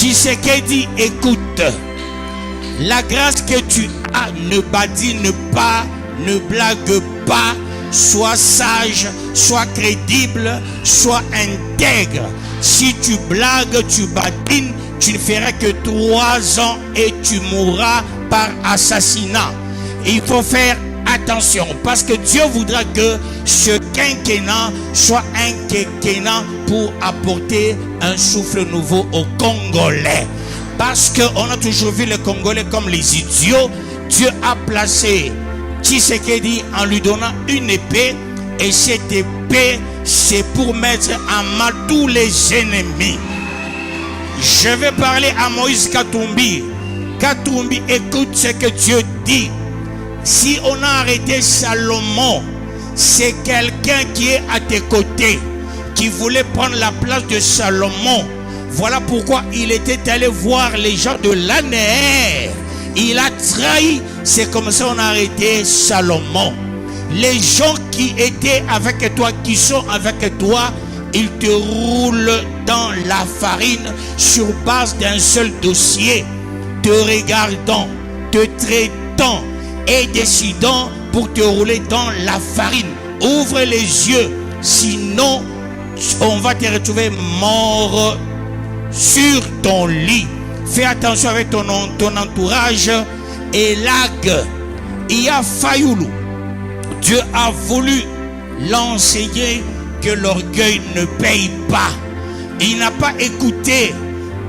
Tshisekedi, écoute. La grâce que tu as, ne badine pas, ne blague pas. Sois sage, sois crédible, sois intègre. Si tu blagues, tu badines, tu ne feras que 3 ans et tu mourras par assassinat. Il faut faire attention parce que Dieu voudra que ce quinquennat soit un quinquennat pour apporter un souffle nouveau aux Congolais. Parce qu'on a toujours vu les Congolais comme les idiots. Dieu a placé Tshisekedi en lui donnant une épée, et cette épée c'est pour mettre en mal tous les ennemis. Je vais parler à Moïse Katumbi. Katumbi, écoute ce que Dieu dit. Si on a arrêté Salomon, c'est quelqu'un qui est à tes côtés, qui voulait prendre la place de Salomon. Voilà pourquoi il était allé voir les gens de l'Anéer. Il a trahi. C'est comme ça qu'on a arrêté Salomon. Les gens qui étaient avec toi, qui sont avec toi, ils te roulent dans la farine sur base d'un seul dossier. Te regardant, te traitant et décidant pour te rouler dans la farine. Ouvre les yeux, sinon on va te retrouver mort sur ton lit. Fais attention avec ton entourage. Et Lag, il y a Fayoulou. Dieu a voulu l'enseigner que l'orgueil ne paye pas. Il n'a pas écouté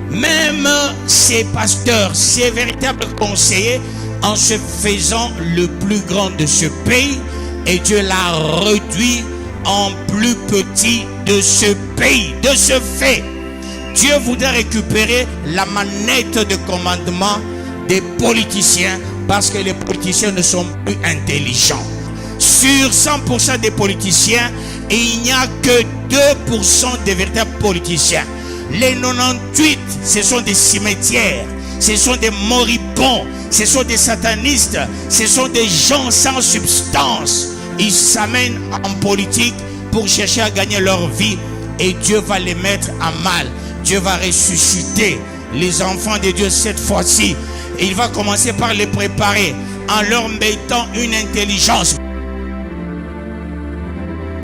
même ses pasteurs, ses véritables conseillers, en se faisant le plus grand de ce pays. Et Dieu l'a réduit en plus petit de ce pays. De ce fait, Dieu voudrait récupérer la manette de commandement des politiciens, parce que les politiciens ne sont plus intelligents. Sur 100% des politiciens, il n'y a que 2% de véritables politiciens. Les 98, ce sont des cimetières, ce sont des moribonds, ce sont des satanistes, ce sont des gens sans substance. Ils s'amènent en politique pour chercher à gagner leur vie, et Dieu va les mettre à mal. Dieu va ressusciter les enfants de Dieu cette fois-ci. Il va commencer par les préparer en leur mettant une intelligence.